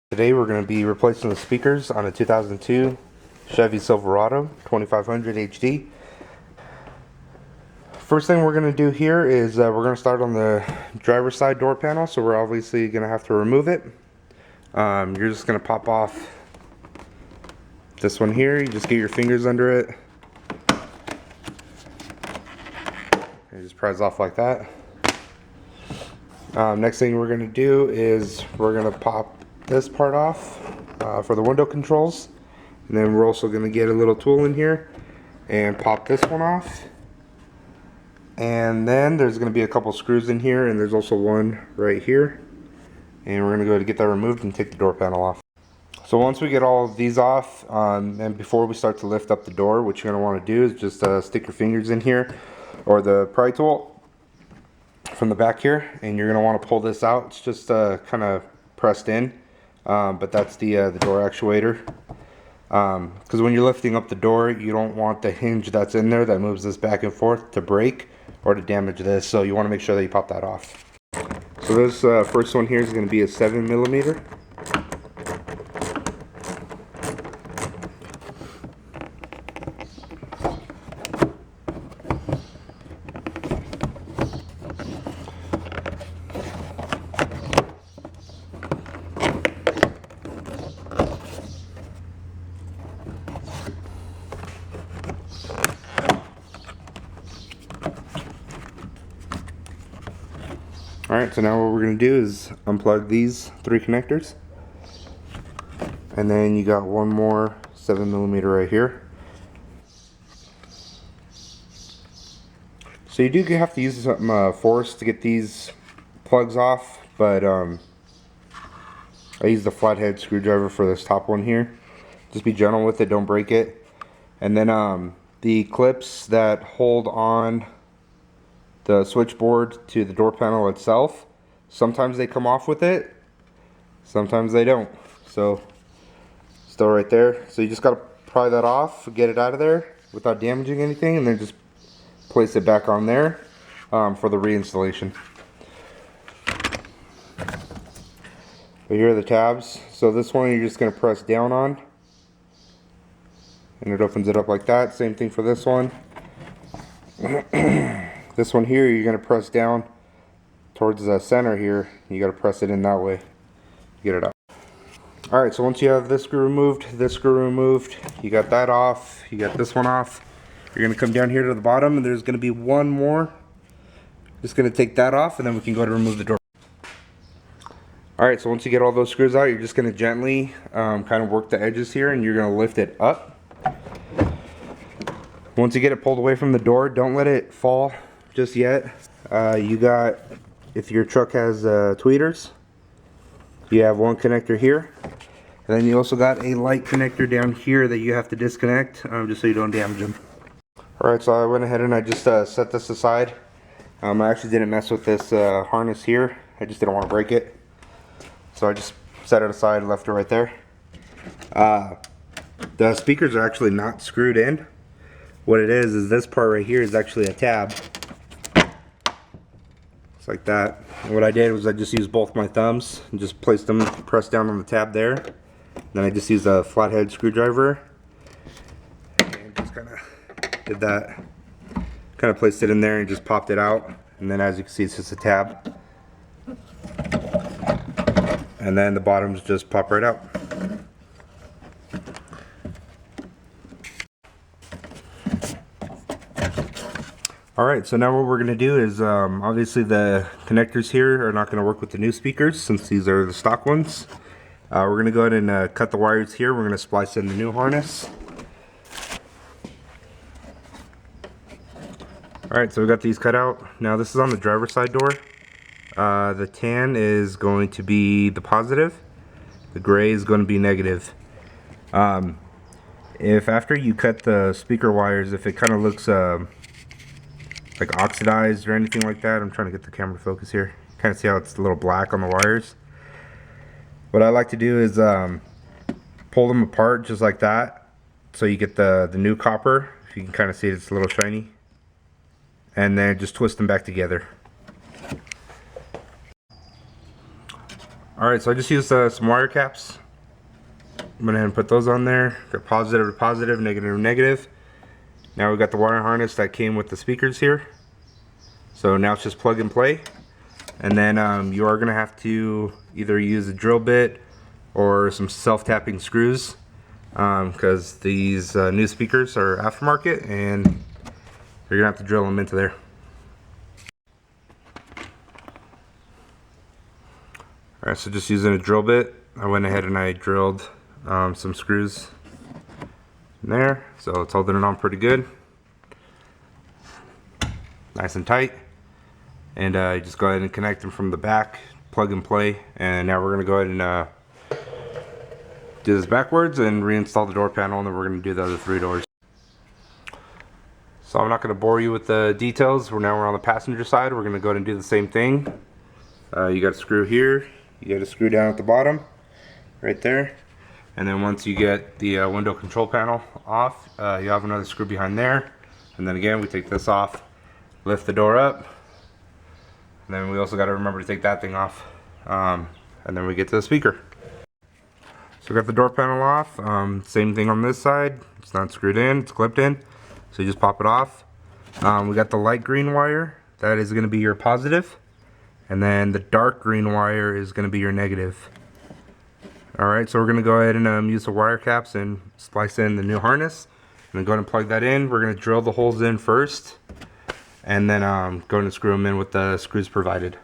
Today we're going to be replacing the speakers on a 2002 Chevy Silverado 2500 HD. First thing we're going to do here is we're going to start on the driver's side door panel, so we're obviously going to have to remove it. You're just going to pop off this one here. You just get your fingers under it and just prise off like that. Next thing we're going to do is we're going to pop this part off for the window controls, and then we're also going to get a little tool in here and pop this one off. And then there's going to be a couple screws in here, and there's also one right here, and we're going to go to get that removed and take the door panel off. So once we get all of these off, and before we start to lift up the door, what you're going to want to do is just stick your fingers in here or the pry tool from the back here, and you're going to want to pull this out. It's just kind of pressed in. But that's the door actuator, because when you're lifting up the door, you don't want the hinge that's in there that moves this back and forth to break or to damage this, so you want to make sure that you pop that off. So this first one here is going to be a 7mm. Alright, so now what we're going to do is unplug these 3 connectors, and then you got one more 7mm right here. So you do have to use some force to get these plugs off, but I use the flathead screwdriver for this top one here. Just be gentle with it, don't break it. And then the clips that hold on the switchboard to the door panel itself, sometimes they come off with it, sometimes they don't. So still right there, so you just got to pry that off, get it out of there without damaging anything, and then just place it back on there for the reinstallation. But here are the tabs. So this one you're just going to press down on, and it opens it up like that. Same thing for this one. This one here, you're going to press down towards the center here. You got to press it in that way to get it out. Alright, so once you have this screw removed, you got that off, you got this one off, you're going to come down here to the bottom, and there's going to be one more. Just going to take that off, and then we can go to remove the door. Alright, so once you get all those screws out, you're just going to gently kind of work the edges here, and you're going to lift it up. Once you get it pulled away from the door, don't let it fall just yet. You got, if your truck has tweeters, you have one connector here, and then you also got a light connector down here that you have to disconnect, just so you don't damage them. Alright, so I went ahead and I just set this aside. I actually didn't mess with this harness here. I just didn't want to break it, so I just set it aside and left it right there. The speakers are actually not screwed in. What it is this part right here is actually a tab. It's like that. And what I did was I just used both my thumbs and just placed them, pressed down on the tab there. Then I just used a flathead screwdriver and just kind of did that. Kind of placed it in there and just popped it out. And then as you can see, it's just a tab. And then the bottoms just pop right out. Alright, so now what we're going to do is, obviously the connectors here are not going to work with the new speakers since these are the stock ones. We're going to go ahead and cut the wires here. We're going to splice in the new harness. Alright, so we got these cut out. Now this is on the driver's side door. The tan is going to be the positive. The gray is going to be negative. If after you cut the speaker wires, if it kind of looks like oxidized or anything like that, I'm trying to get the camera to focus here. Kind of see how it's a little black on the wires. What I like to do is pull them apart just like that, so you get the new copper. If you can kind of see it's a little shiny, and then just twist them back together. Alright, so I just used some wire caps. I'm going to put those on there. Got positive to positive, negative to negative. Now we got the wire harness that came with the speakers here. So now it's just plug and play. And then you are going to have to either use a drill bit or some self-tapping screws, because these new speakers are aftermarket and you're going to have to drill them into there. Alright, so just using a drill bit, I went ahead and I drilled some screws in there, so it's holding it on pretty good, nice and tight. And you just go ahead and connect them from the back, plug and play. And now we're going to go ahead and do this backwards and reinstall the door panel, and then we're going to do the other 3 doors. So I'm not going to bore you with the details. Now we're on the passenger side. We're going to go ahead and do the same thing. You got a screw here. You got a screw down at the bottom, right there. And then once you get the window control panel off, you have another screw behind there. And then again, we take this off, lift the door up. And then we also got to remember to take that thing off. And then we get to the speaker. So we got the door panel off. Same thing on this side. It's not screwed in, it's clipped in. So you just pop it off. We got the light green wire. That is going to be your positive. And then the dark green wire is going to be your negative. Alright, so we're going to go ahead and use the wire caps and splice in the new harness. And then go ahead and plug that in. We're going to drill the holes in first. And then go ahead and screw them in with the screws provided.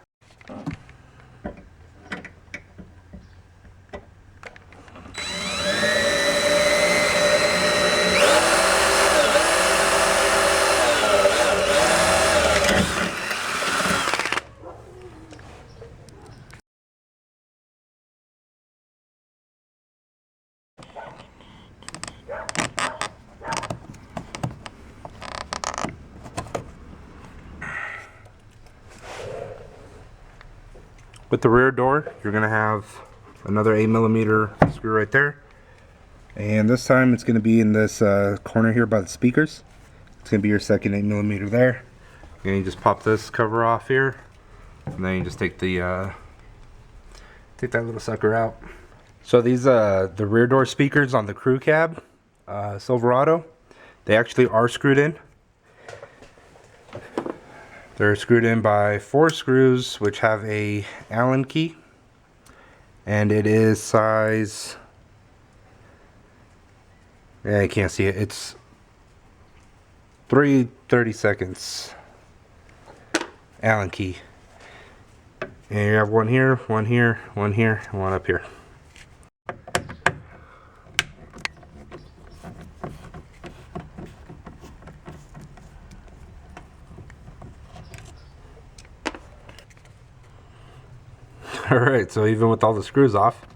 With the rear door, you're going to have another 8mm screw right there. And this time it's going to be in this corner here by the speakers. It's going to be your second 8mm there. And you just pop this cover off here. And then you just take the take that little sucker out. So these the rear door speakers on the crew cab Silverado, they actually are screwed in. They're screwed in by 4 screws, which have a Allen key, and it is size, yeah, you can't see it, it's 3/32 Allen key. And you have one here, one here, one here, and one up here. Alright, so even with all the screws off,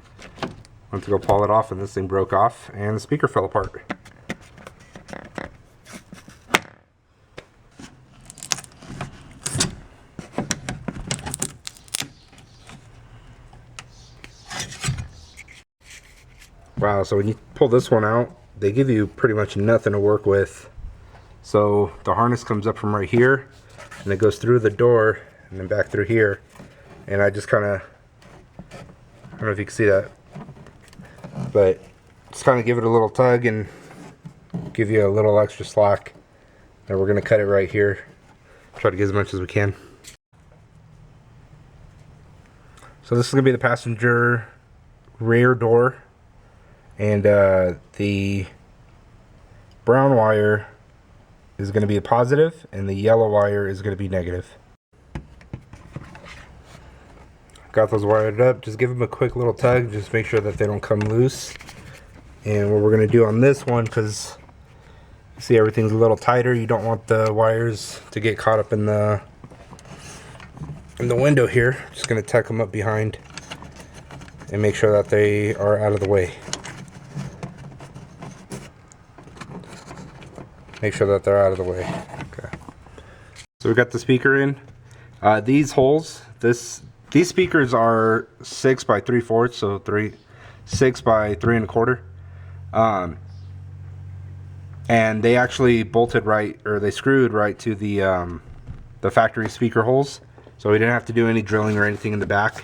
I went to go pull it off and this thing broke off and the speaker fell apart. Wow, so when you pull this one out, they give you pretty much nothing to work with. So the harness comes up from right here and it goes through the door and then back through here. And I just kind of, I don't know if you can see that, but just kind of give it a little tug and give you a little extra slack. And we're going to cut it right here. Try to get as much as we can. So this is going to be the passenger rear door. And the brown wire is going to be a positive and the yellow wire is going to be negative. Got those wired up, just give them a quick little tug, just make sure that they don't come loose. And what we're going to do on this one, because you see everything's a little tighter, you don't want the wires to get caught up in the window here. Just going to tuck them up behind and make sure that they are out of the way. Make sure that they're out of the way. Okay. So we got the speaker in. These holes, these speakers are 6 by 3/4, so 6 by 3 1/4. And they actually bolted right, or they screwed right to the factory speaker holes. So we didn't have to do any drilling or anything in the back.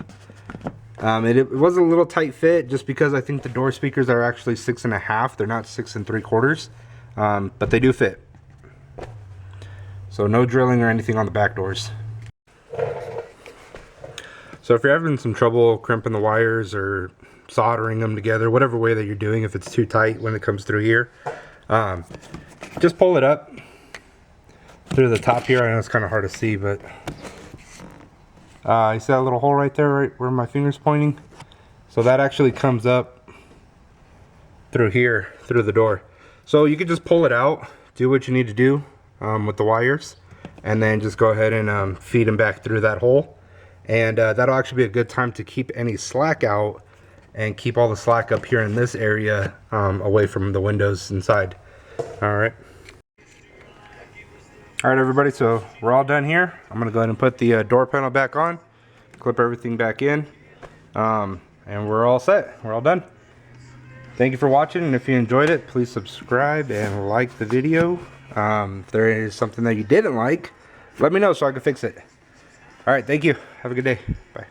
It was a little tight fit just because I think the door speakers are actually 6.5. They're not 6 3/4, but they do fit. So no drilling or anything on the back doors. So if you're having some trouble crimping the wires or soldering them together, whatever way that you're doing, if it's too tight when it comes through here, just pull it up through the top here. I know it's kind of hard to see, but you see that little hole right there, right where my finger's pointing? So that actually comes up through here, through the door. So you can just pull it out, do what you need to do with the wires, and then just go ahead and feed them back through that hole. And that'll actually be a good time to keep any slack out and keep all the slack up here in this area away from the windows inside. Alright. Alright everybody, so we're all done here. I'm going to go ahead and put the door panel back on, clip everything back in, and we're all set. We're all done. Thank you for watching, and if you enjoyed it, please subscribe and like the video. If there is something that you didn't like, let me know so I can fix it. Alright, thank you. Have a good day. Bye.